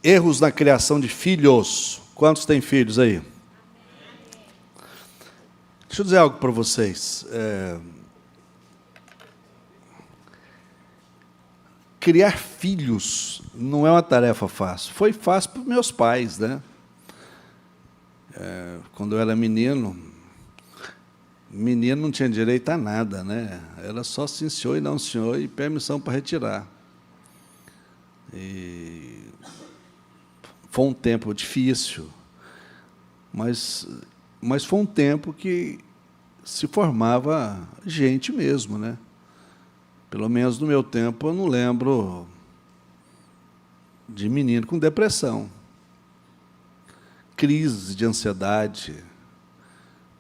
Erros na criação de filhos. Quantos têm filhos aí? Deixa eu dizer algo para vocês. Criar filhos não é uma tarefa fácil. Foi fácil para os meus pais, né? Quando eu era menino não tinha direito a nada, né? Era só sim, senhor e não, senhor, e permissão para retirar. E foi um tempo difícil, mas foi um tempo que se formava gente mesmo, né? Pelo menos no meu tempo, eu não lembro de menino com depressão, crise de ansiedade.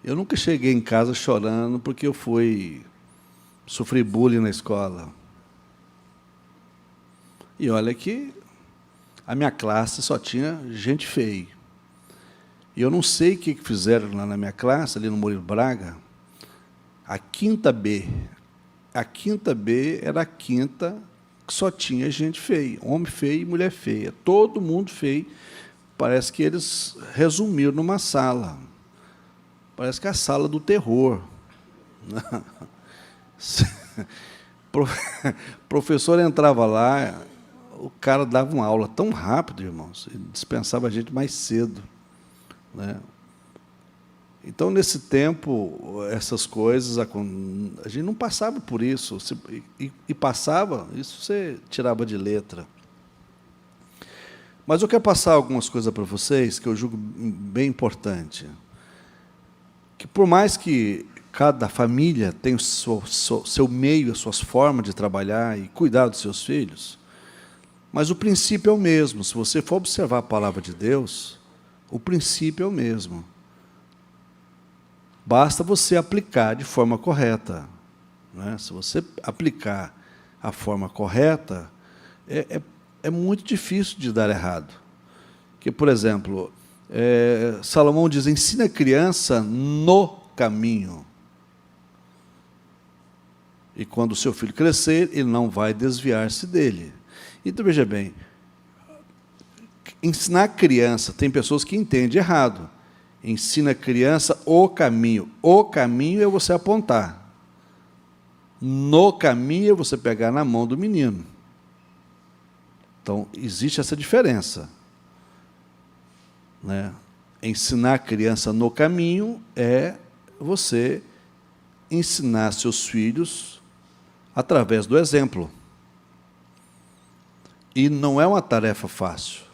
Eu nunca cheguei em casa chorando porque eu sofri bullying na escola. E olha que a minha classe só tinha gente feia. E eu não sei o que fizeram lá na minha classe, ali no Murilo Braga, a quinta B. A quinta B era a quinta que só tinha gente feia, homem feio e mulher feia. Todo mundo feio. Parece que eles resumiram numa sala. Parece que é a sala do terror. O professor entrava lá, o cara dava uma aula tão rápido, irmãos, ele dispensava a gente mais cedo, né? Então, nesse tempo, essas coisas, a gente não passava por isso. E passava, isso você tirava de letra. Mas eu quero passar algumas coisas para vocês que eu julgo bem importante. Que, por mais que cada família tenha o seu meio, as suas formas de trabalhar e cuidar dos seus filhos, mas o princípio é o mesmo. Se você for observar a palavra de Deus, o princípio é o mesmo. Basta você aplicar de forma correta, né? Se você aplicar a forma correta, é muito difícil de dar errado. Que, por exemplo, Salomão diz, ensina a criança no caminho. E quando o seu filho crescer, ele não vai desviar-se dele. Então, veja bem, ensinar a criança, tem pessoas que entendem errado. Ensina a criança o caminho. O caminho é você apontar. No caminho é você pegar na mão do menino. Então, existe essa diferença, né? Ensinar a criança no caminho é você ensinar seus filhos através do exemplo. E não é uma tarefa fácil,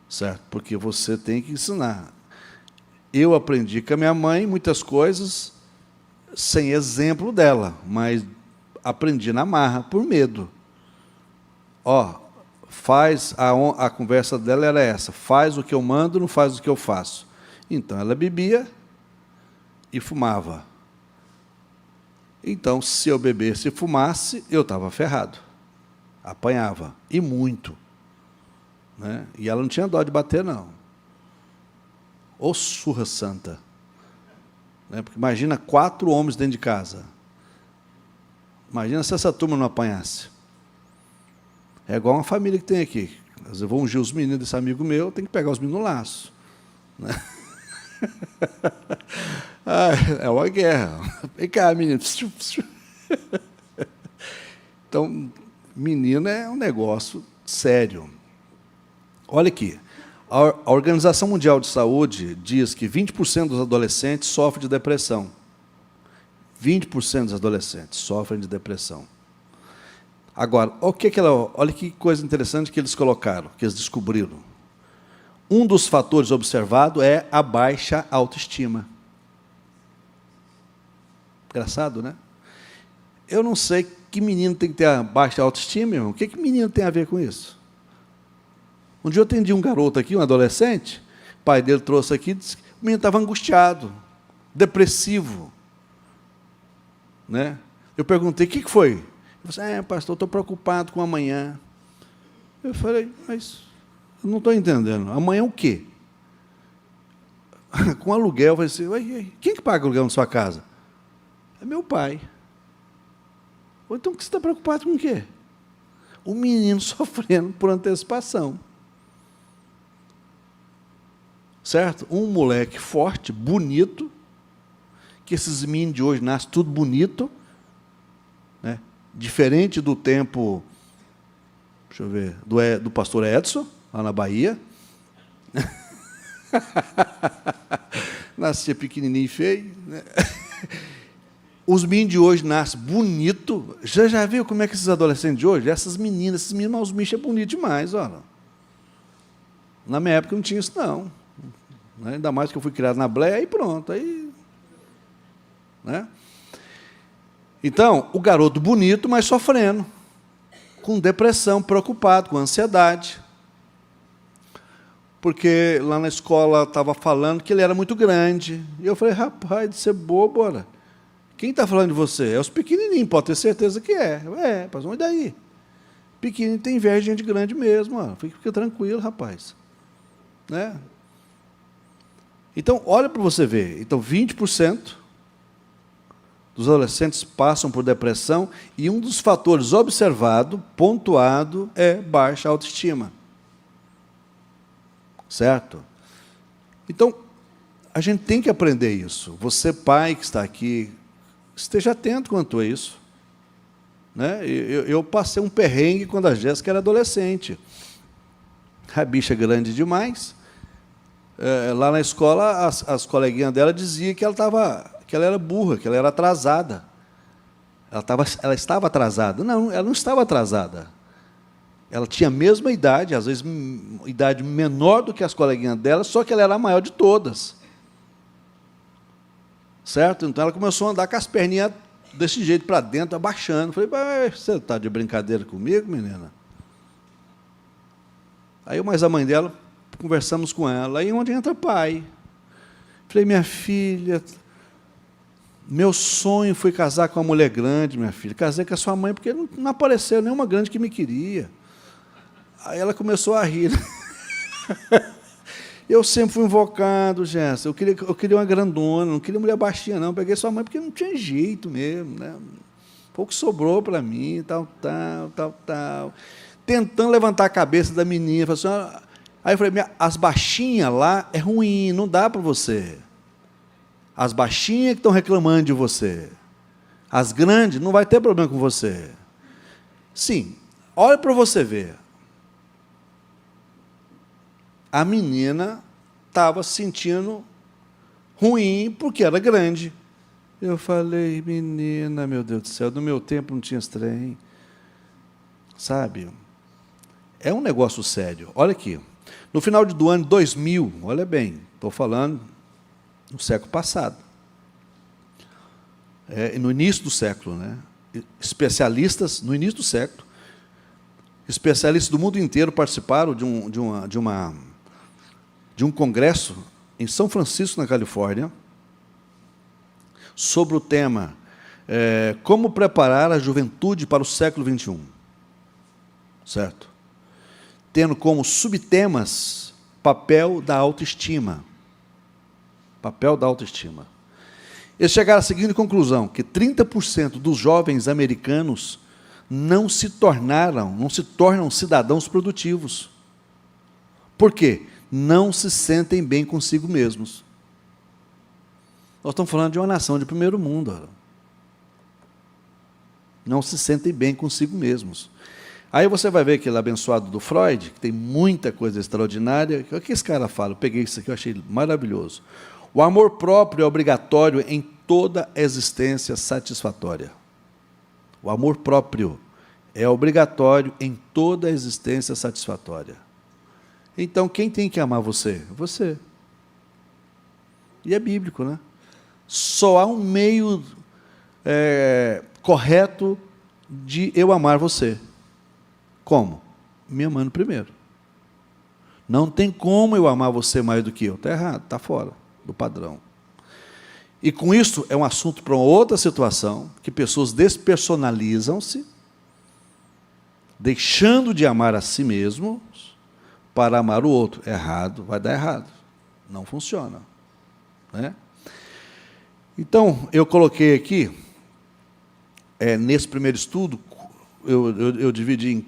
certo? Porque você tem que ensinar. Eu aprendi com a minha mãe muitas coisas sem exemplo dela, mas aprendi na marra, por medo. A conversa dela era essa, faz o que eu mando, não faz o que eu faço. Então, ela bebia e fumava. Então, se eu bebesse e fumasse, eu estava ferrado. Apanhava, e muito, né? E ela não tinha dó de bater, não. Ô surra santa, né? Porque imagina 4 homens dentro de casa. Imagina se essa turma não apanhasse. É igual uma família que tem aqui. Eu vou ungir os meninos desse amigo meu, tem que pegar os meninos no laço, né? É uma guerra. Vem cá, menino. Então, menino é um negócio sério. Olha aqui. A Organização Mundial de Saúde diz que 20% dos adolescentes sofrem de depressão. 20% dos adolescentes sofrem de depressão. Agora, olha que coisa interessante que eles colocaram, que eles descobriram. Um dos fatores observados é a baixa autoestima. Engraçado, né? Eu não sei que menino tem que ter a baixa autoestima, irmão. O que menino tem a ver com isso? Um dia eu atendi um garoto aqui, um adolescente, o pai dele trouxe aqui, disse que o menino estava angustiado, depressivo, né? Eu perguntei, o que foi? Ele falou assim, pastor, estou preocupado com amanhã. Eu falei, mas eu não estou entendendo. Amanhã o quê? Com aluguel, eu falei assim, quem que paga aluguel na sua casa? É meu pai. Então, você está preocupado com o quê? O menino sofrendo por antecipação. certo? Um moleque forte, bonito, que esses meninos de hoje nascem tudo bonito, né? Diferente do tempo, deixa eu ver, do pastor Edson, lá na Bahia. Nascia pequenininho e feio, né? Os meninos de hoje nascem bonito. Já viu como é que esses adolescentes de hoje, essas meninas, esses meninos, os bichos é bonito demais, olha. Na minha época não tinha isso, não. Ainda mais que eu fui criado na Bleia, aí pronto. Aí, né? Então, o garoto bonito, mas sofrendo, com depressão, preocupado, com ansiedade. Porque lá na escola estava falando que ele era muito grande. E eu falei, rapaz, de ser bobo, olha. Quem está falando de você? É os pequenininhos, pode ter certeza que é. Mas e daí? Pequenininho tem inveja de gente grande mesmo. Ó. Fica tranquilo, rapaz. Né? Então, olha para você ver. Então, 20% dos adolescentes passam por depressão e um dos fatores observado, pontuado, é baixa autoestima. Certo? Então, a gente tem que aprender isso. Você, pai que está aqui, esteja atento quanto a isso. Né? Eu passei um perrengue quando a Jéssica era adolescente. A bicha grande demais. Lá na escola, as coleguinhas dela diziam que ela era burra, que ela era atrasada. Ela estava atrasada. Não, ela não estava atrasada. Ela tinha a mesma idade, às vezes idade menor do que as coleguinhas dela, só que ela era a maior de todas. Certo? Então ela começou a andar com as perninhas desse jeito para dentro, abaixando. Falei, você está de brincadeira comigo, menina? Aí, mais a mãe dela, conversamos com ela. Aí onde entra pai? Falei, minha filha, meu sonho foi casar com uma mulher grande, minha filha. Casei com a sua mãe porque não apareceu nenhuma grande que me queria. Aí ela começou a rir. Eu sempre fui invocado, Jéssica. Eu queria uma grandona, não queria mulher baixinha, não. Peguei sua mãe porque não tinha jeito mesmo. Né? Pouco sobrou para mim, tal. Tentando levantar a cabeça da menina. Aí eu falei, as baixinhas lá é ruim, não dá para você. As baixinhas que estão reclamando de você. As grandes, não vai ter problema com você. Sim, olha para você ver. A menina estava se sentindo ruim porque era grande. Eu falei, menina, meu Deus do céu, no meu tempo não tinha esse trem. Sabe? É um negócio sério. Olha aqui. No final do ano 2000, olha bem, estou falando no século passado. No início do século, né? Especialistas, no início do século, especialistas do mundo inteiro participaram de um congresso em São Francisco, na Califórnia, sobre o tema como preparar a juventude para o século XXI. Certo? Tendo como subtemas papel da autoestima. Papel da autoestima. Eles chegaram à seguinte conclusão, que 30% dos jovens americanos não se tornam cidadãos produtivos. Por quê? Não se sentem bem consigo mesmos. Nós estamos falando de uma nação de primeiro mundo. Não se sentem bem consigo mesmos. Aí você vai ver aquele abençoado do Freud, que tem muita coisa extraordinária. O que esse cara fala? Eu peguei isso aqui, eu achei maravilhoso. O amor próprio é obrigatório em toda existência satisfatória. O amor próprio é obrigatório em toda existência satisfatória. Então, quem tem que amar você? Você. E é bíblico, né? Só há um meio correto de eu amar você. Como? Me amando primeiro. Não tem como eu amar você mais do que eu. Está errado, está fora do padrão. E com isso, é um assunto para uma outra situação, que pessoas despersonalizam-se, deixando de amar a si mesmos, para amar o outro. Errado, vai dar errado. Não funciona. Né? Então, eu coloquei aqui, nesse primeiro estudo, eu dividi em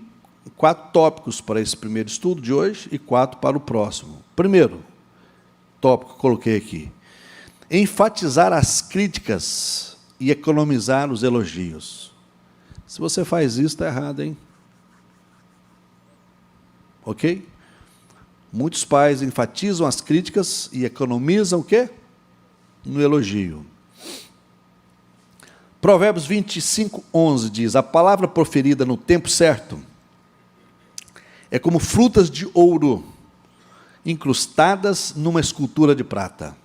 4 tópicos para esse primeiro estudo de hoje e 4 para o próximo. Primeiro, tópico que eu coloquei aqui. Enfatizar as críticas e economizar os elogios. Se você faz isso, está errado, hein? Ok? Muitos pais enfatizam as críticas e economizam o quê? No elogio. Provérbios 25:11 diz: a palavra proferida no tempo certo é como frutas de ouro incrustadas numa escultura de prata.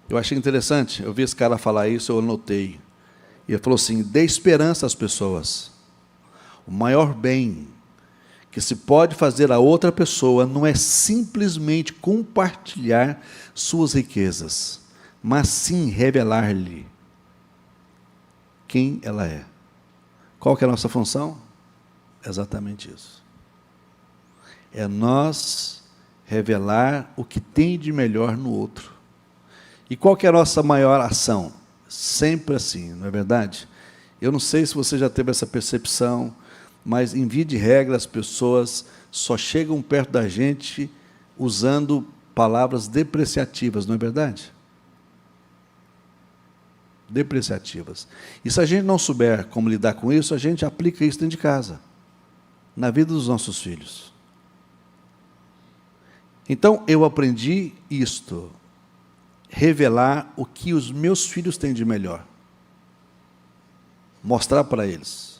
Eu achei interessante, eu vi esse cara falar isso, eu anotei. E ele falou assim: dê esperança às pessoas. O maior bem que se pode fazer a outra pessoa não é simplesmente compartilhar suas riquezas, mas sim revelar-lhe quem ela é. Qual que é a nossa função? Exatamente isso. É nós revelar o que tem de melhor no outro. E qual que é a nossa maior ação? Sempre assim, não é verdade? Eu não sei se você já teve essa percepção, mas, em via de regra, as pessoas só chegam perto da gente usando palavras depreciativas, não é verdade? Depreciativas. E se a gente não souber como lidar com isso, a gente aplica isso dentro de casa, na vida dos nossos filhos. Então, eu aprendi isto, revelar o que os meus filhos têm de melhor. Mostrar para eles.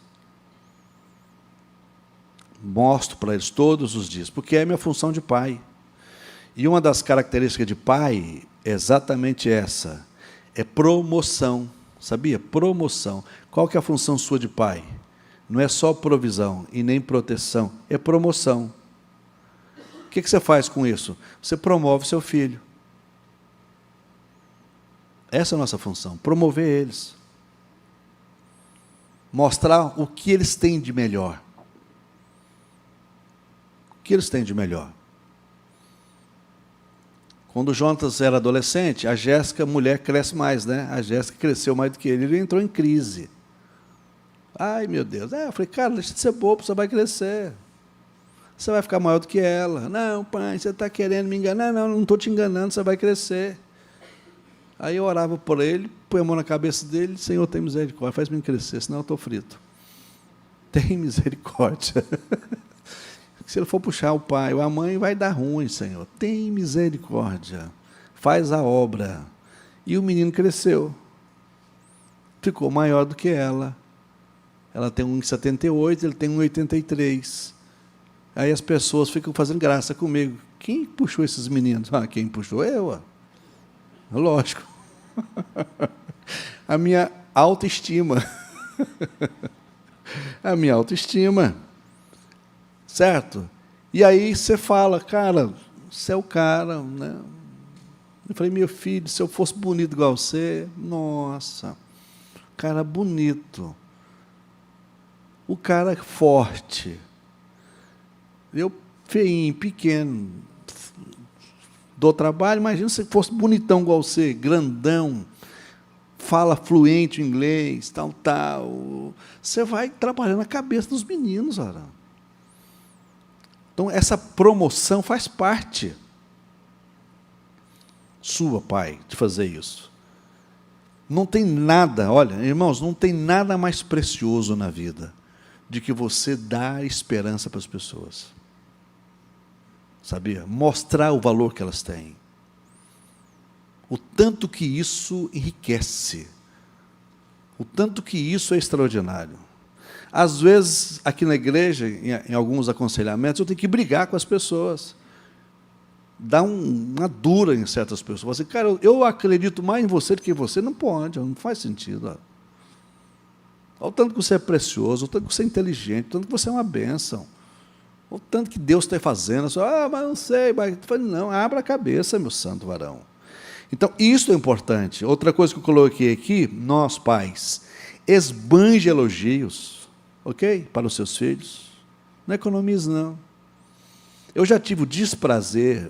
Mostro para eles todos os dias, porque é a minha função de pai. E uma das características de pai é exatamente essa, é promoção, sabia? Promoção. Qual que é a função sua de pai? Não é só provisão e nem proteção, é promoção. O que você faz com isso? Você promove seu filho. Essa é a nossa função, promover eles. Mostrar o que eles têm de melhor. O que eles têm de melhor? Quando o Jonatas era adolescente, a Jéssica, mulher, cresce mais, né? A Jéssica cresceu mais do que ele entrou em crise. Ai, meu Deus. Eu falei, cara, deixa de ser bobo, você vai crescer. Você vai ficar maior do que ela. Não, pai, você está querendo me enganar. Não estou te enganando, você vai crescer. Aí eu orava por ele, põe a mão na cabeça dele, Senhor, tem misericórdia, faz-me crescer, senão eu estou frito. Tem misericórdia. Se ele for puxar o pai ou a mãe, vai dar ruim, Senhor. Tem misericórdia. Faz a obra. E o menino cresceu. Ficou maior do que ela. Ela tem 1,78, ele tem 1,83. Aí as pessoas ficam fazendo graça comigo. Quem puxou esses meninos? Quem puxou? Eu. Lógico. A minha autoestima. A minha autoestima. Certo? E aí você fala, cara, você é o cara, né? Eu falei, meu filho, se eu fosse bonito igual você, nossa, cara bonito. O cara forte. Eu feinho, pequeno, dou trabalho, imagina se fosse bonitão igual você, grandão, fala fluente inglês, tal. Você vai trabalhando a cabeça dos meninos, ora. Então, essa promoção faz parte sua, pai, de fazer isso. Não tem nada, olha, irmãos, não tem nada mais precioso na vida de que você dar esperança para as pessoas. Sabia? Mostrar o valor que elas têm. O tanto que isso enriquece. O tanto que isso é extraordinário. Às vezes, aqui na igreja, em alguns aconselhamentos, eu tenho que brigar com as pessoas. Dar uma dura em certas pessoas. Assim, cara, eu acredito mais em você do que em você. Não pode, não faz sentido. Olha o tanto que você é precioso, o tanto que você é inteligente, o tanto que você é uma bênção. O tanto que Deus está fazendo. Mas não sei. Não, abra a cabeça, meu santo varão. Então, isso é importante. Outra coisa que eu coloquei aqui, nós, pais, esbanje elogios. Ok? Para os seus filhos. Não economize, não. Eu já tive o desprazer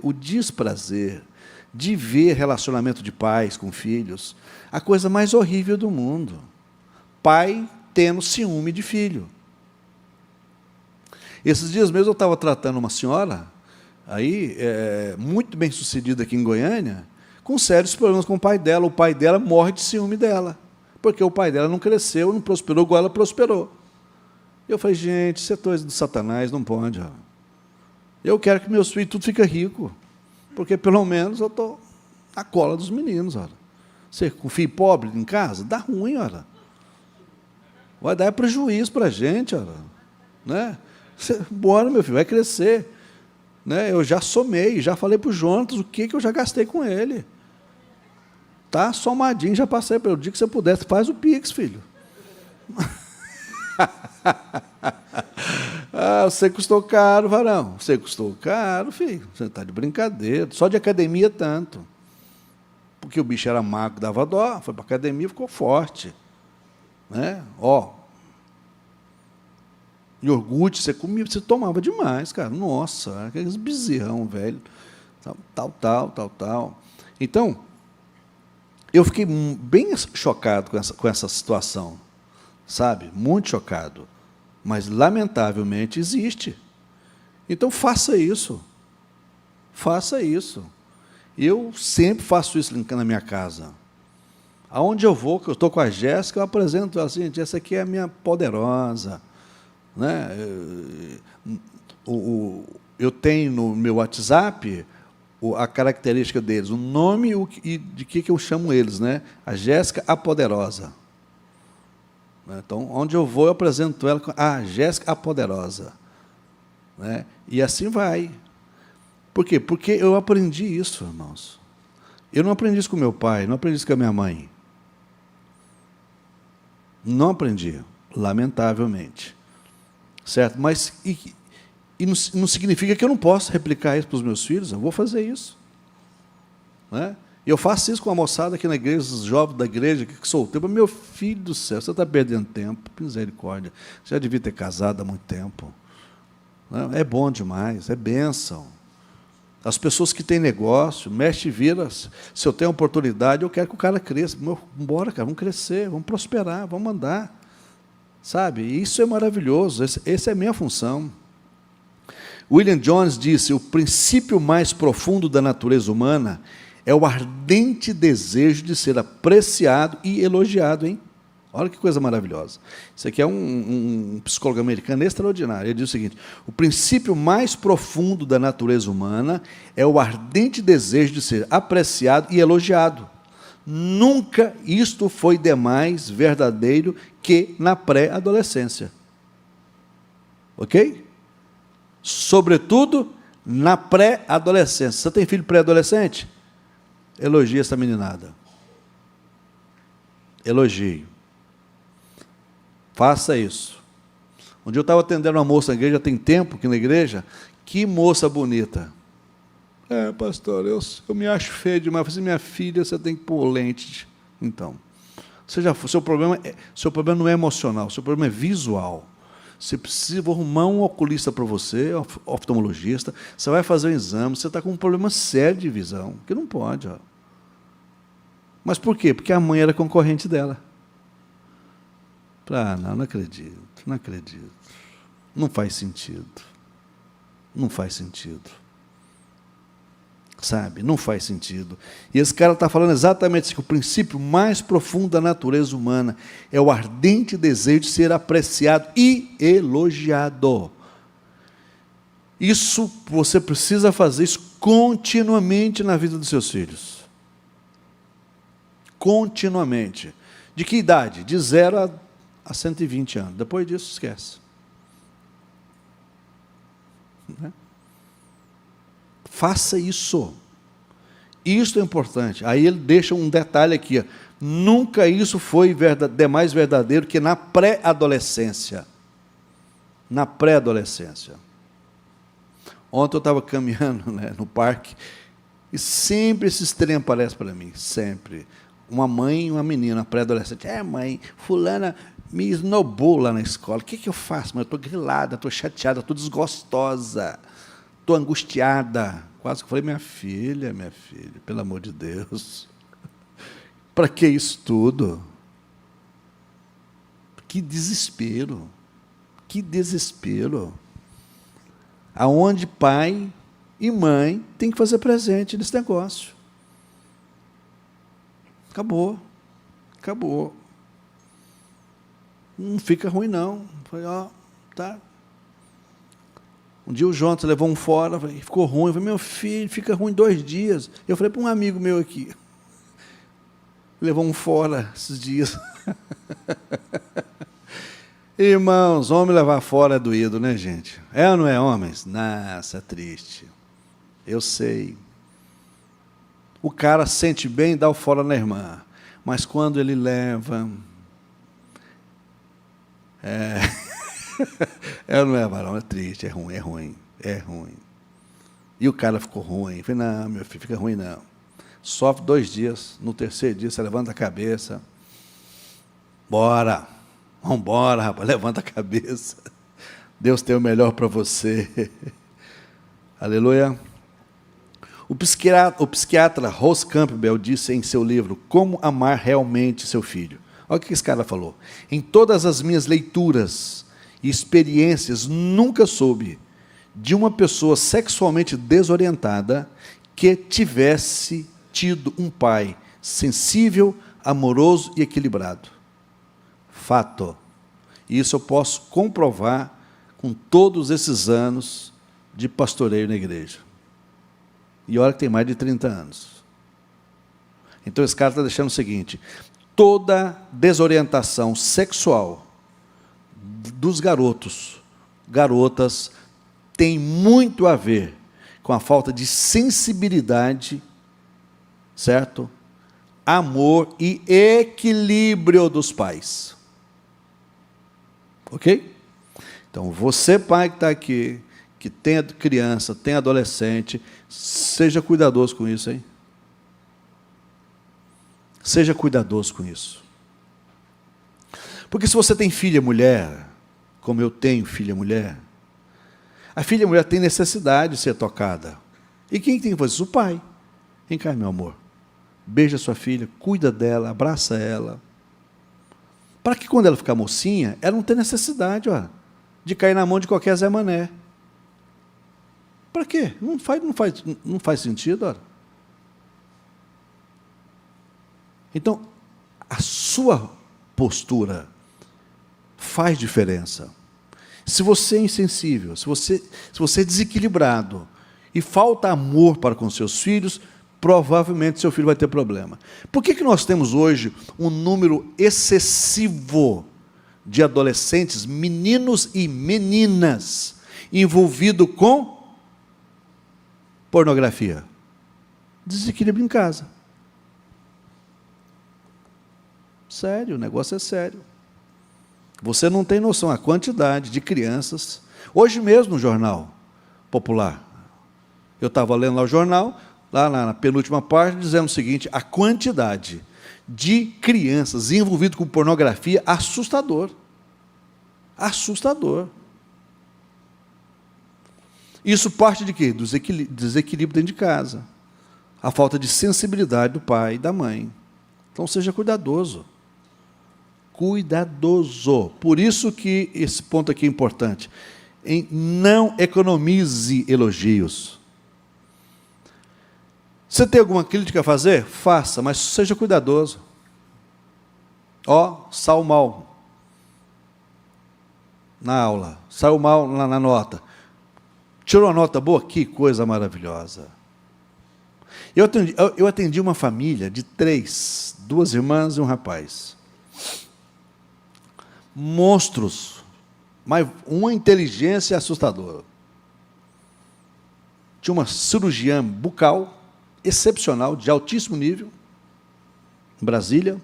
de ver relacionamento de pais com filhos, a coisa mais horrível do mundo. Pai tendo ciúme de filho. Esses dias mesmo eu estava tratando uma senhora, aí, muito bem sucedida aqui em Goiânia, com sérios problemas com o pai dela. O pai dela morre de ciúme dela, porque o pai dela não cresceu, não prosperou igual ela prosperou. Eu falei, gente, isso é coisa do Satanás, não pode. Ó. Eu quero que meus filhos tudo fiquem ricos, porque pelo menos eu estou na cola dos meninos. Olha. Você com filho pobre em casa, dá ruim, olha. Vai dar prejuízo para a gente, olha. Né? Bora, meu filho, vai crescer. Né? Eu já somei, já falei para o Jonas o que eu já gastei com ele. Tá somadinho, já passei para ele. O dia que você pudesse, faz o Pix, filho. Você custou caro, varão. Você custou caro, filho. Você está de brincadeira. Só de academia, tanto. Porque o bicho era magro, dava dó. Foi para a academia, ficou forte. Né? Ó. Iogurte, você comia, você tomava demais, cara. Nossa, aqueles bezerrão, velho. Tal. Então, eu fiquei bem chocado com essa situação. Sabe? Muito chocado. Mas, lamentavelmente, existe. Então, faça isso. Faça isso. Eu sempre faço isso na minha casa. Aonde eu vou, que eu estou com a Jéssica, eu apresento ela assim, essa aqui é a minha poderosa. Né? Eu tenho no meu WhatsApp a característica deles, o nome e de que eu chamo eles. Né? A Jéssica, a poderosa. Então, onde eu vou, eu apresento ela com a Jéssica, a poderosa. Né? E assim vai. Por quê? Porque eu aprendi isso, irmãos. Eu não aprendi isso com meu pai, não aprendi isso com a minha mãe. Não aprendi, lamentavelmente. Certo? Mas não significa que eu não possa replicar isso para os meus filhos, eu vou fazer isso. Né? Eu faço isso com a moçada aqui na igreja, os jovens da igreja, que solteiro. Meu filho do céu, você está perdendo tempo, misericórdia. Você já devia ter casado há muito tempo. Né? É bom demais, é bênção. As pessoas que têm negócio, mexe e vira. Se eu tenho oportunidade, eu quero que o cara cresça. Vamos embora, cara, vamos crescer, vamos prosperar, vamos andar. Sabe? Isso é maravilhoso, essa é a minha função. William Jones disse, o princípio mais profundo da natureza humana é o ardente desejo de ser apreciado e elogiado. Hein? Olha que coisa maravilhosa. Isso aqui é um psicólogo americano extraordinário. Ele diz o seguinte, o princípio mais profundo da natureza humana é o ardente desejo de ser apreciado e elogiado. Nunca isto foi demais verdadeiro que na pré-adolescência. Ok? Sobretudo na pré-adolescência. Você tem filho pré-adolescente? Elogie essa meninada. Elogie. Faça isso. Um dia eu estava atendendo uma moça na igreja, tem tempo aqui na igreja, que moça bonita. Pastor, eu me acho feio demais. Eu falei, minha filha, você tem que pôr lente. Então, seu problema não é emocional, seu problema é visual. Você precisa arrumar um oculista para você, oftalmologista, você vai fazer um exame, você está com um problema sério de visão, que não pode. Ó. Mas por quê? Porque a mãe era concorrente dela. Não acredito, não acredito. Não faz sentido. Não faz sentido. Sabe? Não faz sentido. E esse cara está falando exatamente isso, que o princípio mais profundo da natureza humana é o ardente desejo de ser apreciado e elogiado. Isso, você precisa fazer isso continuamente na vida dos seus filhos. Continuamente. De que idade? De 0 a 120 anos. Depois disso, esquece. Não é? Faça isso. Isso é importante. Aí ele deixa um detalhe aqui. Ó. Nunca isso foi mais verdadeiro que na pré-adolescência. Na pré-adolescência. Ontem eu estava caminhando, né, no parque e sempre esses trem aparecem para mim. Sempre. Uma mãe e uma menina pré-adolescente. Mãe, fulana me esnobou lá na escola. O que eu faço? Mas eu estou grilada, estou chateada, estou desgostosa. Estou angustiada. Quase que eu falei, minha filha, pelo amor de Deus. Para que isso tudo? Que desespero. Que desespero. Aonde pai e mãe tem que fazer presente nesse negócio. Acabou. Acabou. Não fica ruim, não. Falei, ó, tá. Um dia o Jonathan levou um fora, ficou ruim. Eu falei, meu filho, fica ruim 2 dias. Eu falei para um amigo meu aqui. Levou um fora esses dias. Irmãos, homem levar fora é doído, né, gente? É ou não é, homens? Nossa, é triste. Eu sei. O cara sente bem e dá o fora na irmã. Mas quando ele leva... É ou não é, varão? É triste, é ruim, é ruim, é ruim. E o cara ficou ruim. Eu falei, não, meu filho, fica ruim não. Sofre 2 dias, no 3º dia você levanta a cabeça. Bora, vamos embora, rapaz, levanta a cabeça. Deus tem o melhor para você. Aleluia. O psiquiatra Ross Campbell disse em seu livro Como Amar Realmente Seu Filho. Olha o que esse cara falou. Em todas as minhas leituras e experiências, nunca soube de uma pessoa sexualmente desorientada que tivesse tido um pai sensível, amoroso e equilibrado. Fato. Isso eu posso comprovar com todos esses anos de pastoreio na igreja. E olha que tem mais de 30 anos. Então esse cara está deixando o seguinte: toda desorientação sexual dos garotos, garotas, tem muito a ver com a falta de sensibilidade, certo? Amor e equilíbrio dos pais. Ok? Então, você, pai que está aqui, que tem criança, tem adolescente, seja cuidadoso com isso, hein? Seja cuidadoso com isso. Porque se você tem filha mulher, como eu tenho filha mulher, a filha mulher tem necessidade de ser tocada. E quem tem que fazer isso? O pai. Vem cá, meu amor. Beija sua filha, cuida dela, abraça ela. Para que quando ela ficar mocinha, ela não tenha necessidade, ó, de cair na mão de qualquer Zé Mané. Para quê? Não faz sentido, ó. Então, a sua postura faz diferença. Se você é insensível, se você é desequilibrado e falta amor para com seus filhos, provavelmente seu filho vai ter problema. Por que nós temos hoje um número excessivo de adolescentes, meninos e meninas, envolvidos com pornografia? Desequilíbrio em casa. Sério, o negócio é sério. Você não tem noção a quantidade de crianças. Hoje mesmo no Jornal Popular, eu estava lendo lá o jornal, lá na penúltima parte, dizendo o seguinte: a quantidade de crianças envolvidas com pornografia, assustador. Assustador. Isso parte de quê? Do desequilíbrio dentro de casa. A falta de sensibilidade do pai e da mãe. Então, seja cuidadoso. Cuidadoso. Por isso que esse ponto aqui é importante. Não economize elogios. Você tem alguma crítica a fazer? Faça, mas seja cuidadoso. Ó, saiu mal na aula, saiu mal na nota. Tirou a nota boa? Que coisa maravilhosa. Eu atendi uma família de 3, 2 irmãs e um rapaz. Monstros, mas uma inteligência assustadora. Tinha uma cirurgiã bucal excepcional, de altíssimo nível, em Brasília.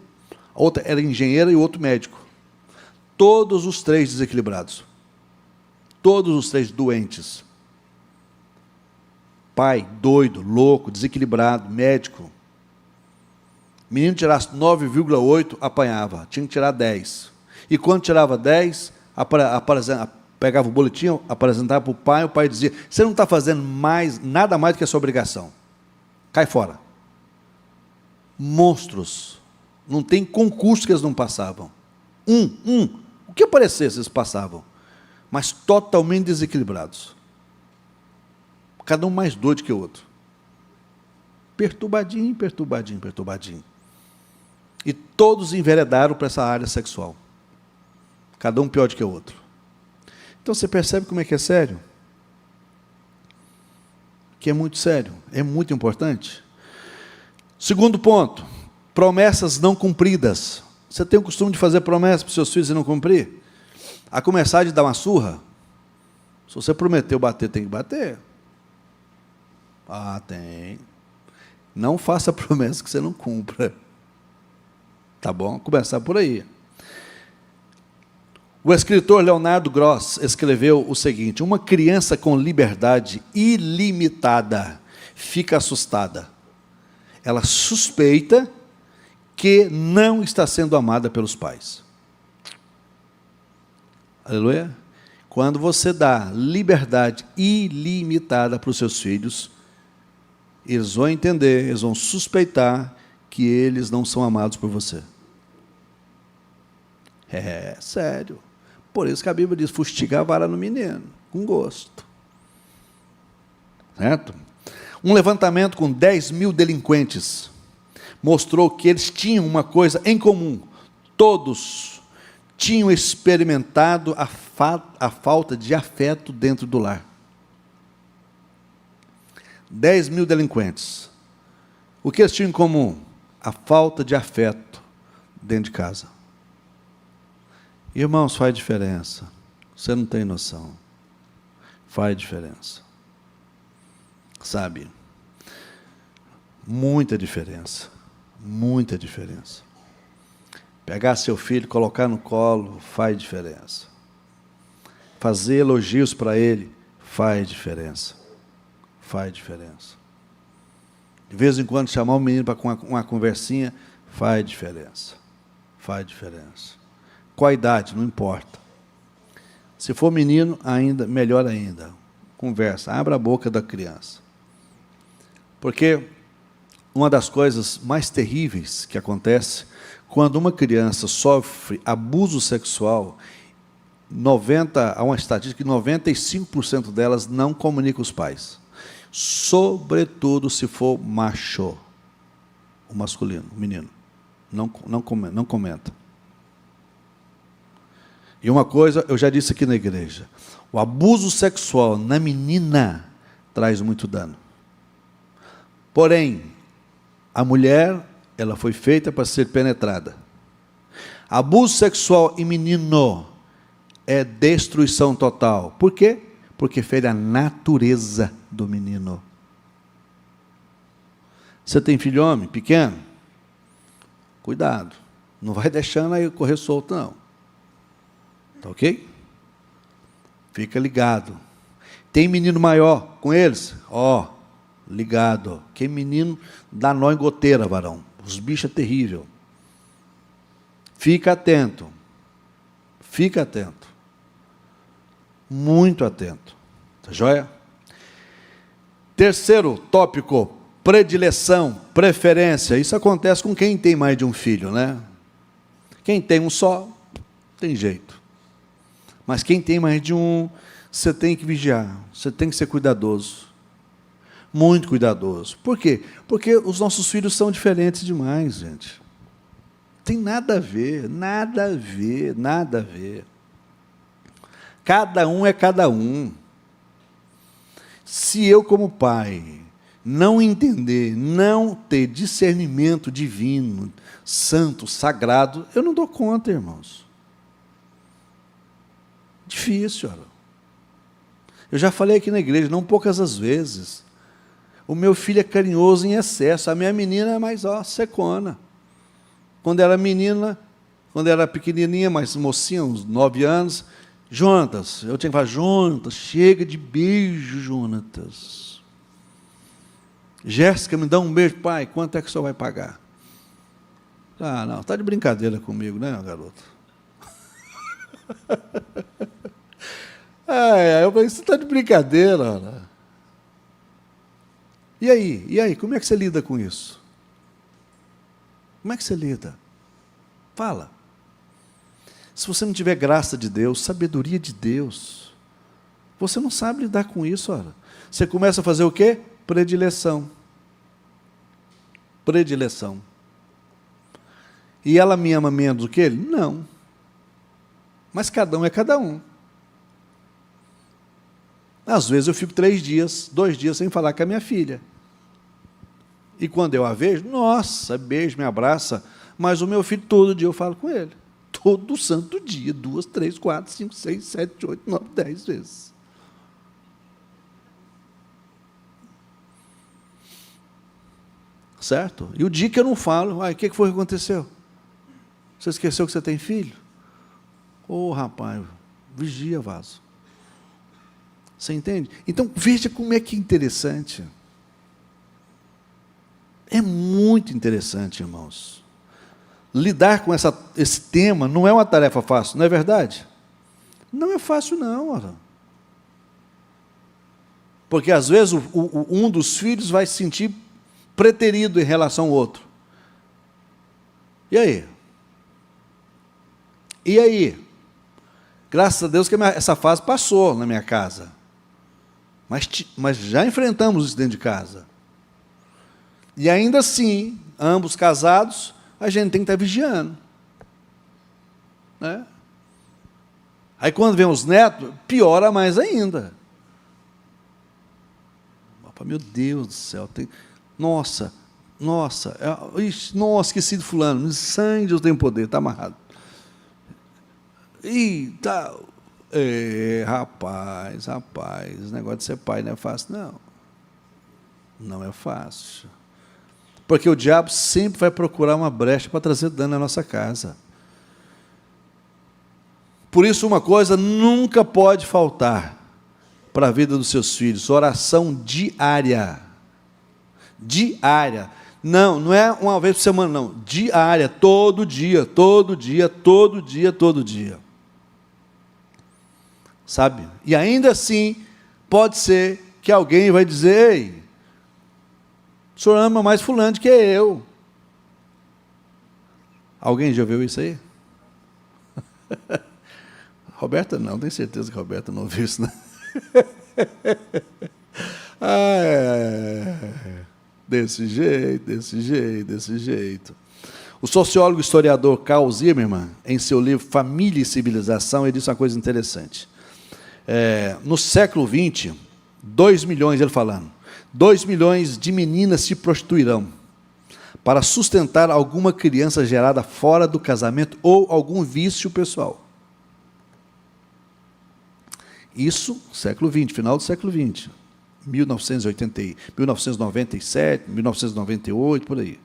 A outra era engenheira e o outro médico. Todos os 3 desequilibrados. Todos os 3 doentes. Pai doido, louco, desequilibrado, médico. Menino tirasse 9,8, apanhava. Tinha que tirar 10. E quando tirava 10, pegava o boletim, apresentava para o pai dizia: você não está fazendo nada mais do que a sua obrigação. Cai fora. Monstros. Não tem concurso que eles não passavam. O que aparecesse eles passavam. Mas totalmente desequilibrados. Cada um mais doido que o outro. Perturbadinho, perturbadinho, perturbadinho. E todos enveredaram para essa área sexual. Cada um pior do que o outro. Então você percebe como é que é sério? Que é muito sério, é muito importante. Segundo ponto, promessas não cumpridas. Você tem o costume de fazer promessas para os seus filhos e não cumprir? A começar de dar uma surra? Se você prometeu bater, tem que bater. Ah, tem. Não faça promessa que você não cumpra. Tá bom? Começar por aí. O escritor Leonardo Gross escreveu o seguinte: uma criança com liberdade ilimitada fica assustada. Ela suspeita que não está sendo amada pelos pais. Aleluia? Quando você dá liberdade ilimitada para os seus filhos, eles vão entender, eles vão suspeitar que eles não são amados por você. É sério. Por isso que a Bíblia diz, fustigar a vara no menino, com gosto. Certo? Um levantamento com 10 mil delinquentes mostrou que eles tinham uma coisa em comum. Todos tinham experimentado a falta de afeto dentro do lar. 10 mil delinquentes. O que eles tinham em comum? A falta de afeto dentro de casa. Irmãos, faz diferença. Você não tem noção. Faz diferença. Sabe? Muita diferença. Muita diferença. Pegar seu filho, colocar no colo, faz diferença. Fazer elogios para ele, faz diferença. Faz diferença. De vez em quando chamar o menino para uma conversinha, faz diferença. Faz diferença. Qual a idade? Não importa. Se for menino, ainda melhor ainda. Conversa, abra a boca da criança. Porque uma das coisas mais terríveis que acontece, quando uma criança sofre abuso sexual, há uma estatística que 95% delas não comunica os pais. Sobretudo se for macho, o masculino, o menino. Não comenta. E uma coisa, eu já disse aqui na igreja, o abuso sexual na menina traz muito dano. Porém, a mulher, ela foi feita para ser penetrada. Abuso sexual em menino é destruição total. Por quê? Porque fere a natureza do menino. Você tem filho homem, pequeno? Cuidado. Não vai deixando aí correr solto, não. Tá ok? Fica ligado. Tem menino maior com eles? Ligado. Que menino dá nó em goteira, varão. Os bichos é terrível. Fica atento. Fica atento. Muito atento. Tá joia? Terceiro tópico, predileção, preferência. Isso acontece com quem tem mais de um filho, né? Quem tem um só, tem jeito. Mas quem tem mais de um, você tem que vigiar, você tem que ser cuidadoso. Muito cuidadoso. Por quê? Porque os nossos filhos são diferentes demais, gente. Tem nada a ver, nada a ver, nada a ver. Cada um é cada um. Se eu, como pai, não entender, não ter discernimento divino, santo, sagrado, eu não dou conta, irmãos. Difícil, olha. Eu já falei aqui na igreja, não poucas as vezes. O meu filho é carinhoso em excesso, a minha menina é mais secona. Quando era menina, quando era pequenininha, mais mocinha, uns 9 anos, Jonatas, eu tinha que falar, Jonatas, chega de beijo, Jonatas. Jéssica, me dá um beijo, pai, quanto é que o senhor vai pagar? Ah, não, está de brincadeira comigo, né, garoto? Eu falei, você está de brincadeira, olha. E aí, como é que você lida com isso? Como é que você lida? Fala. Se você não tiver graça de Deus, sabedoria de Deus, você não sabe lidar com isso, olha. você começa a fazer o quê? Predileção. Predileção. E ela me ama menos do que ele? Não. Mas cada um é cada um. Às vezes eu fico 3 dias, 2 dias sem falar com a minha filha. E quando eu a vejo, nossa, beijo, me abraça. Mas o meu filho, todo dia eu falo com ele. Todo santo dia, 2, 3, 4, 5, 6, 7, 8, 9, 10 vezes. Certo? E o dia que eu não falo, o que foi que aconteceu? Você esqueceu que você tem filho? Ô, rapaz, vigia, vaso. Você entende? Então, veja como é que é interessante. É muito interessante, irmãos. Lidar com esse tema não é uma tarefa fácil, não é verdade? Não é fácil, não. Ora. Porque, às vezes, um dos filhos vai se sentir preterido em relação ao outro. E aí? E aí? Graças a Deus que essa fase passou na minha casa. Mas já enfrentamos isso dentro de casa. E ainda assim, ambos casados, a gente tem que estar vigiando. Né? Aí quando vem os netos, piora mais ainda. Meu Deus do céu. Nossa, esqueci de fulano. Sangue, Deus tem poder, está amarrado. E tá. Rapaz, esse negócio de ser pai não é fácil, não. Não é fácil. Porque o diabo sempre vai procurar uma brecha para trazer dano na nossa casa. Por isso, uma coisa nunca pode faltar para a vida dos seus filhos: oração diária. Diária. Não é uma vez por semana, não. Diária, todo dia, todo dia, todo dia, todo dia. Sabe? E ainda assim, pode ser que alguém vai dizer: ei, o senhor ama mais fulano do que eu. Alguém já ouviu isso aí? Roberta não, tenho certeza que a Roberta não ouviu isso, não. Desse jeito. O sociólogo e historiador Carl Zimmermann, em seu livro Família e Civilização, ele disse uma coisa interessante. No século XX, 2 milhões, ele falando, 2 milhões de meninas se prostituirão para sustentar alguma criança gerada fora do casamento ou algum vício pessoal. Isso, século XX, final do século XX, 1997, 1998, por aí.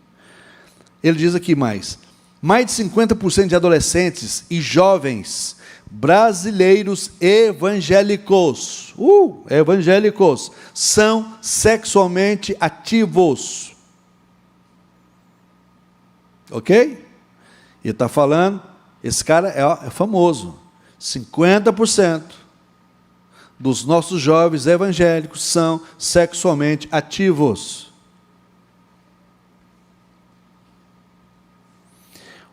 Ele diz aqui mais de 50% de adolescentes e jovens brasileiros evangélicos, são sexualmente ativos. Ok? Ele está falando, esse cara é famoso, 50% dos nossos jovens evangélicos são sexualmente ativos.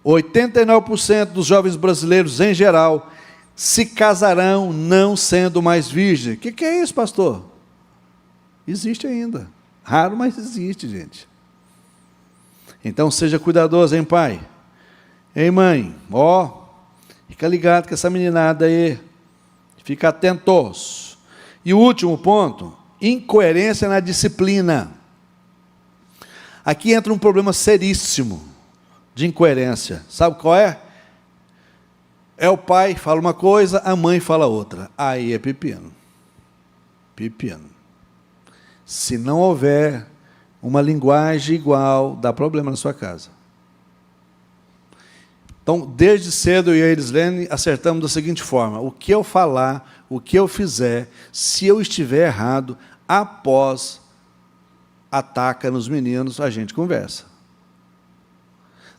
89% dos jovens brasileiros, em geral, se casarão não sendo mais virgem. O que é isso, pastor? Existe ainda. Raro, mas existe, gente. Então, seja cuidadoso, hein, pai? Hein, mãe? Fica ligado com essa meninada aí. Fica atentos. E o último ponto, incoerência na disciplina. Aqui entra um problema seríssimo de incoerência. Sabe qual é? É o pai fala uma coisa, a mãe fala outra. Aí é pepino. Pepino. Se não houver uma linguagem igual, dá problema na sua casa. Então, desde cedo, eu e a Elislene acertamos da seguinte forma: o que eu falar, o que eu fizer, se eu estiver errado, após ataca nos meninos, a gente conversa.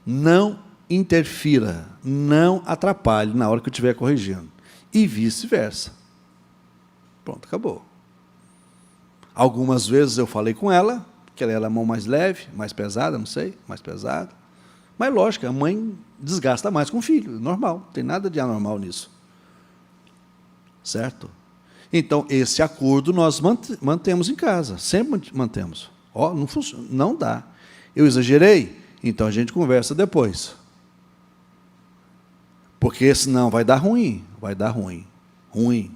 Não interfira, não atrapalhe na hora que eu estiver corrigindo. E vice-versa. Pronto, acabou. Algumas vezes eu falei com ela, que ela era a mão mais leve, mais pesada, não sei, mais pesada. Mas, lógico, a mãe desgasta mais com o filho, normal, não tem nada de anormal nisso. Certo? Então, esse acordo nós mantemos em casa, sempre mantemos. Ó, não funciona, não dá. Eu exagerei? Então a gente conversa depois. Porque senão vai dar ruim, ruim.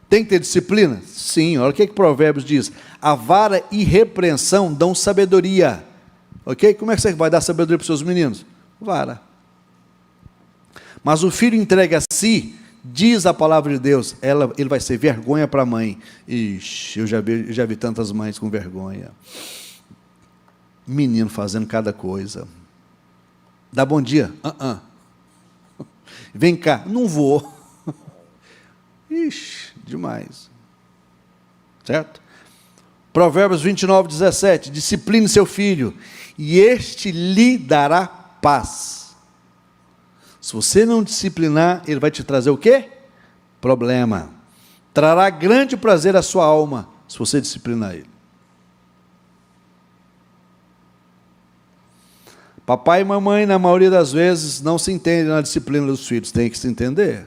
Tem que ter disciplina? Sim, olha o que Provérbios diz. A vara e repreensão dão sabedoria. Ok? Como é que você vai dar sabedoria para os seus meninos? Vara. Mas o filho entregue a si, diz a palavra de Deus, ele vai ser vergonha para a mãe. Ixi, eu já vi tantas mães com vergonha. Menino fazendo cada coisa. Dá bom dia? Vem cá, não vou. Ixi, demais. Certo? Provérbios 29, 17. Discipline seu filho, e este lhe dará paz. Se você não disciplinar, ele vai te trazer o quê? Problema. Trará grande prazer à sua alma, se você disciplinar ele. Papai e mamãe, na maioria das vezes, não se entendem na disciplina dos filhos. Tem que se entender.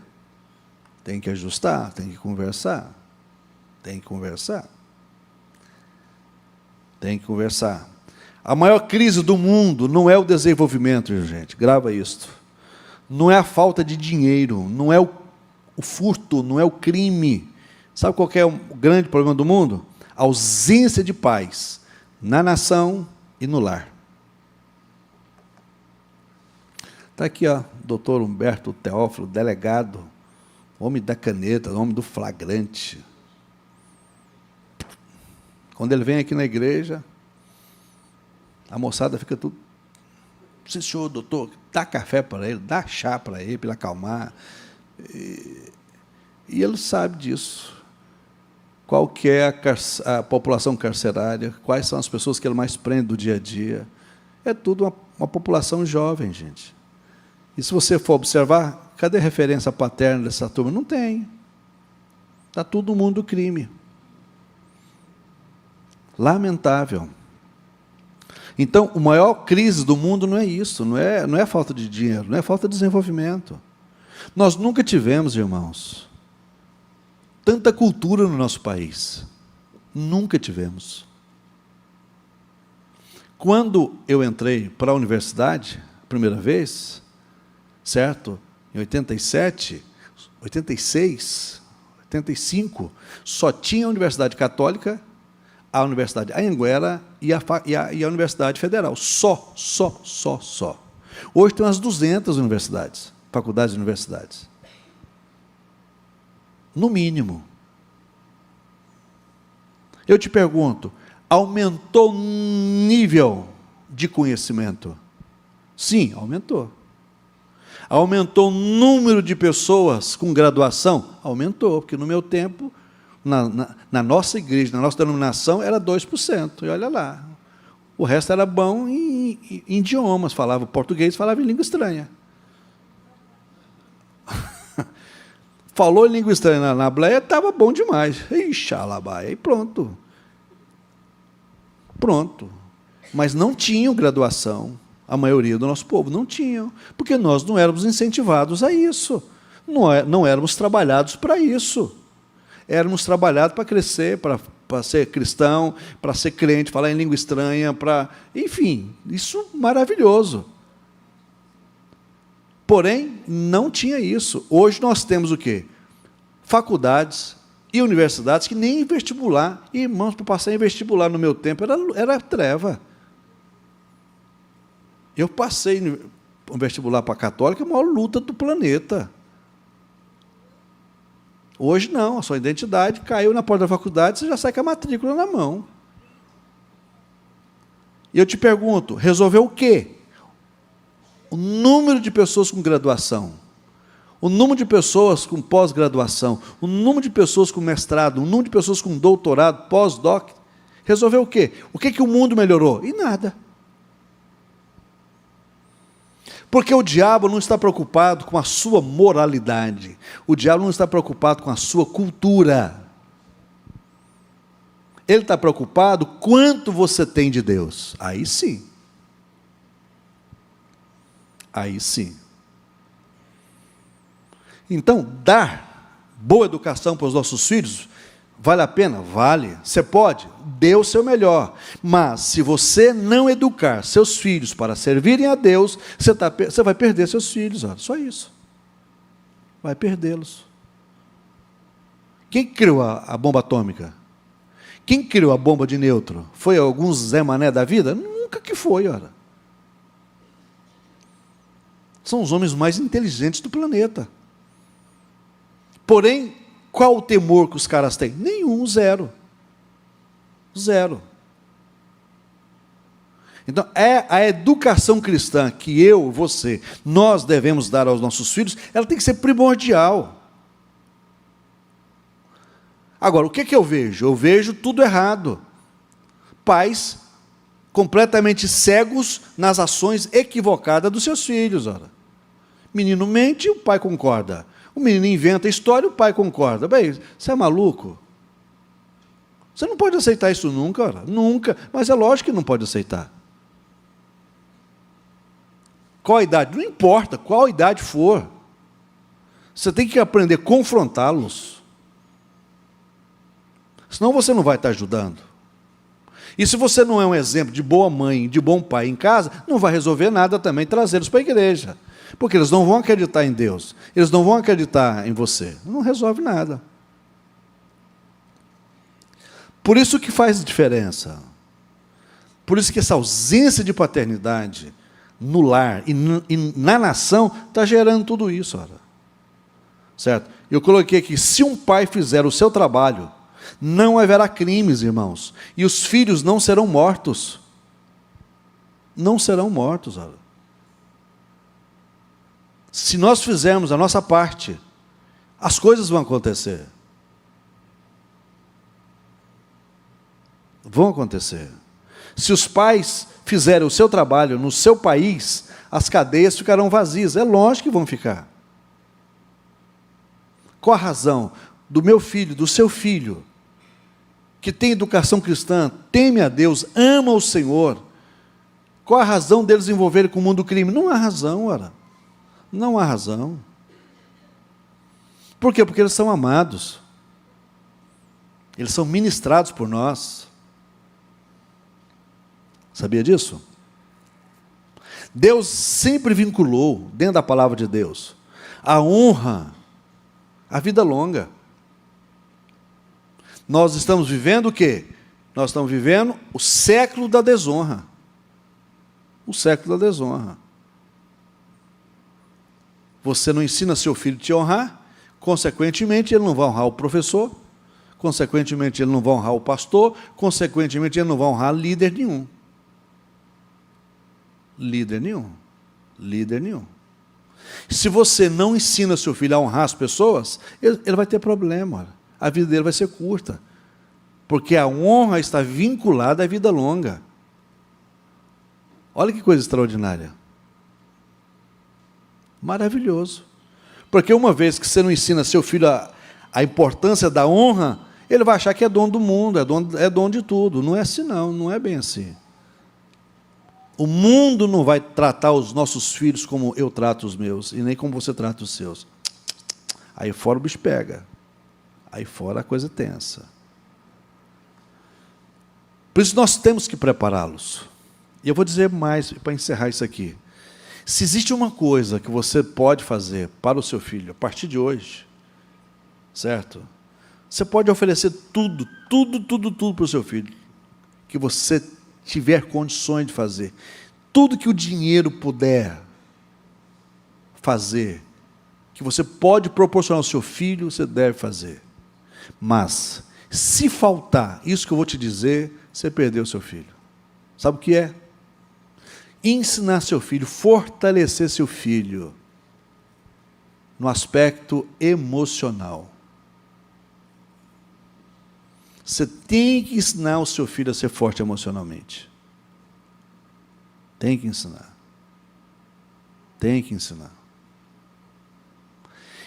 Tem que ajustar, tem que conversar. Tem que conversar. Tem que conversar. A maior crise do mundo não é o desenvolvimento, gente. Grava isto. Não é a falta de dinheiro, não é o furto, não é o crime. Sabe qual que é o grande problema do mundo? A ausência de paz na nação e no lar. Está aqui, ó, doutor Humberto Teófilo, delegado, homem da caneta, homem do flagrante. Quando ele vem aqui na igreja, a moçada fica tudo... Sim, senhor, doutor, dá café para ele, dá chá para ele acalmar. E ele sabe disso. Qual que é a população carcerária, quais são as pessoas que ele mais prende do dia a dia. É tudo uma população jovem, gente. E se você for observar, cadê a referência paterna dessa turma? Não tem. Está tudo no mundo do crime. Lamentável. Então, a maior crise do mundo não é isso, não é falta de dinheiro, não é falta de desenvolvimento. Nós nunca tivemos, irmãos, tanta cultura no nosso país. Nunca tivemos. Quando eu entrei para a universidade, a primeira vez, certo? Em 87, 86, 85, só tinha a Universidade Católica, a Universidade Anhanguera e a Universidade Federal. Só. Hoje tem umas 200 universidades, faculdades e universidades. No mínimo. Eu te pergunto, aumentou o nível de conhecimento? Sim, aumentou. Aumentou o número de pessoas com graduação? Aumentou, porque no meu tempo, na nossa igreja, na nossa denominação, era 2%, e olha lá. O resto era bom em idiomas, falava português, falava em língua estranha. Falou em língua estranha na Bleia, estava bom demais. Ixi, alabai, aí pronto. Pronto. Mas não tinham graduação. A maioria do nosso povo não tinham, porque nós não éramos incentivados a isso. Não éramos trabalhados para isso. Éramos trabalhados para crescer, para ser cristão, para ser crente, falar em língua estranha, enfim, isso maravilhoso. Porém, não tinha isso. Hoje nós temos o quê? Faculdades e universidades que nem vestibular. E, irmãos, para passar em vestibular no meu tempo era treva. Eu passei no vestibular para a católica, a maior luta do planeta. Hoje não, a sua identidade caiu na porta da faculdade, você já sai com a matrícula na mão. E eu te pergunto, resolveu o quê? O número de pessoas com graduação, o número de pessoas com pós-graduação, o número de pessoas com mestrado, o número de pessoas com doutorado, pós-doc, resolveu o quê? O que o mundo melhorou? E nada. Porque o diabo não está preocupado com a sua moralidade. O diabo não está preocupado com a sua cultura. Ele está preocupado quanto você tem de Deus. Aí sim. Aí sim. Então, dar boa educação para os nossos filhos, vale a pena? Vale. Você pode? Dê o seu melhor. Mas, se você não educar seus filhos para servirem a Deus, você vai perder seus filhos. Olha, só isso. Vai perdê-los. Quem criou a bomba atômica? Quem criou a bomba de nêutron? Foi algum Zé Mané da vida? Nunca que foi, olha. São os homens mais inteligentes do planeta. Porém, qual o temor que os caras têm? Nenhum, zero. Zero. Então, a educação cristã que eu, você, nós devemos dar aos nossos filhos, ela tem que ser primordial. Agora, o que eu vejo? Eu vejo tudo errado. Pais completamente cegos nas ações equivocadas dos seus filhos. Ora. Menino mente, o pai concorda. O menino inventa história, o pai concorda. Bem, você é maluco? Você não pode aceitar isso nunca, ora. Nunca. Mas é lógico que não pode aceitar. Qual a idade? Não importa qual a idade for. Você tem que aprender a confrontá-los. Senão você não vai estar ajudando. E se você não é um exemplo de boa mãe, de bom pai em casa, não vai resolver nada também trazê-los para a igreja. Porque eles não vão acreditar em Deus. Eles não vão acreditar em você. Não resolve nada. Por isso que faz diferença. Por isso que essa ausência de paternidade no lar e na nação está gerando tudo isso. Ora. Certo? Eu coloquei aqui, se um pai fizer o seu trabalho, não haverá crimes, irmãos, e os filhos não serão mortos. Não serão mortos. Ora. Se nós fizermos a nossa parte, as coisas vão acontecer. Vão acontecer. Se os pais fizerem o seu trabalho no seu país, as cadeias ficarão vazias. É lógico que vão ficar. Qual a razão do meu filho, do seu filho, que tem educação cristã, teme a Deus, ama o Senhor, qual a razão deles envolverem com o mundo do crime? Não há razão, ora. Não há razão. Por quê? Porque eles são amados. Eles são ministrados por nós. Sabia disso? Deus sempre vinculou, dentro da palavra de Deus, a honra, a vida longa. Nós estamos vivendo o quê? Nós estamos vivendo o século da desonra. O século da desonra. Você não ensina seu filho a te honrar, consequentemente ele não vai honrar o professor, consequentemente ele não vai honrar o pastor, consequentemente ele não vai honrar líder nenhum. Líder nenhum. Líder nenhum. Se você não ensina seu filho a honrar as pessoas, ele vai ter problema. Olha. A vida dele vai ser curta. Porque a honra está vinculada à vida longa. Olha que coisa extraordinária. Maravilhoso. Porque uma vez que você não ensina seu filho a importância da honra, ele vai achar que é dono do mundo, é dono de tudo. Não é assim não, não é bem assim. O mundo não vai tratar os nossos filhos como eu trato os meus, e nem como você trata os seus. Aí fora o bicho pega. Aí fora a coisa é tensa. Por isso nós temos que prepará-los. E eu vou dizer mais, para encerrar isso aqui. Se existe uma coisa que você pode fazer para o seu filho, a partir de hoje, certo? Você pode oferecer tudo para o seu filho, que você tiver condições de fazer. Tudo que o dinheiro puder fazer, que você pode proporcionar ao seu filho, você deve fazer. Mas, se faltar isso que eu vou te dizer, você perdeu o seu filho. Sabe o que é? Ensinar seu filho, fortalecer seu filho no aspecto emocional. Você tem que ensinar o seu filho a ser forte emocionalmente. Tem que ensinar. Tem que ensinar.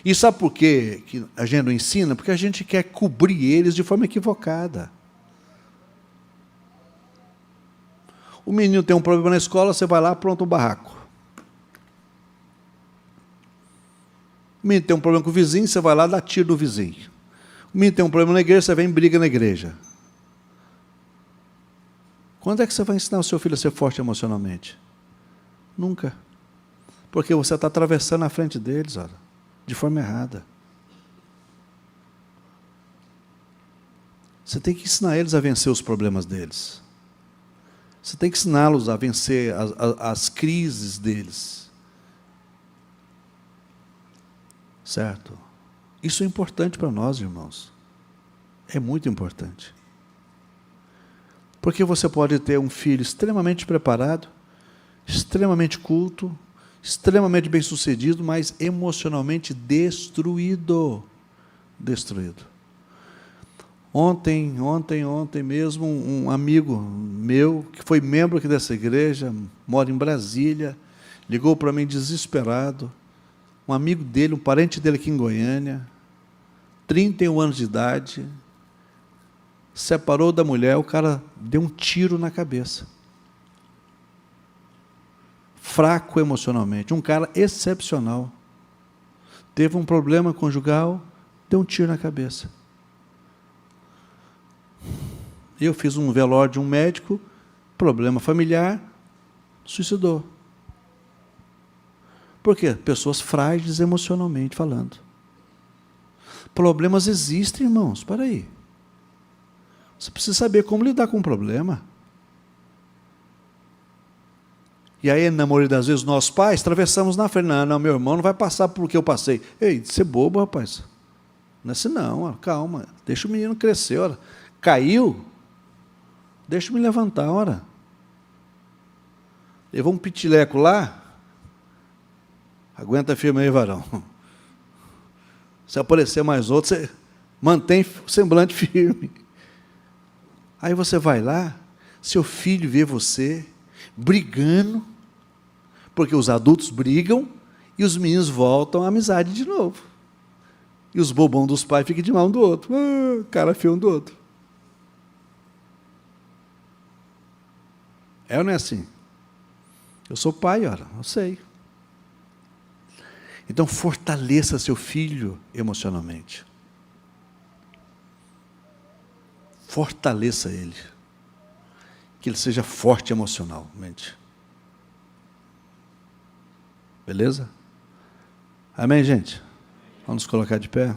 E sabe por quê que a gente não ensina? Porque a gente quer cobrir eles de forma equivocada. O menino tem um problema na escola, você vai lá, pronto, um barraco. O menino tem um problema com o vizinho, você vai lá e dá tiro do vizinho. O menino tem um problema na igreja, você vem e briga na igreja. Quando é que você vai ensinar o seu filho a ser forte emocionalmente? Nunca. Porque você está atravessando a frente deles, olha, de forma errada. Você tem que ensinar eles a vencer os problemas deles. Você tem que ensiná-los a vencer as crises deles. Certo? Isso é importante para nós, irmãos. É muito importante. Porque você pode ter um filho extremamente preparado, extremamente culto, extremamente bem-sucedido, mas emocionalmente destruído. Destruído. Ontem mesmo, um amigo meu, que foi membro aqui dessa igreja, mora em Brasília, ligou para mim desesperado. Um amigo dele, um parente dele aqui em Goiânia, 31 anos de idade, separou da mulher, o cara deu um tiro na cabeça. Fraco emocionalmente, um cara excepcional. Teve um problema conjugal, deu um tiro na cabeça. Eu fiz um velório de um médico, problema familiar, suicidou. Por quê? Pessoas frágeis emocionalmente falando. Problemas existem, irmãos, espera aí. Você precisa saber como lidar com o problema. E aí, na maioria das vezes, nós pais atravessamos na frente. Não, meu irmão não vai passar por o que eu passei. Ei, você é bobo, rapaz. Não é assim não, ó, calma. Deixa o menino crescer, ora. Caiu, deixa eu me levantar, ora. Levou um pitileco lá. Aguenta firme aí, varão. Se aparecer mais outro, você mantém o semblante firme. Aí você vai lá, seu filho vê você brigando, porque os adultos brigam e os meninos voltam à amizade de novo. E os bobão dos pais ficam de mão um do outro. Cara feio um do outro. É ou não é assim? Eu sou pai, ora, eu sei. Então, fortaleça seu filho emocionalmente. Fortaleça ele. Que ele seja forte emocionalmente. Beleza? Amém, gente? Vamos nos colocar de pé.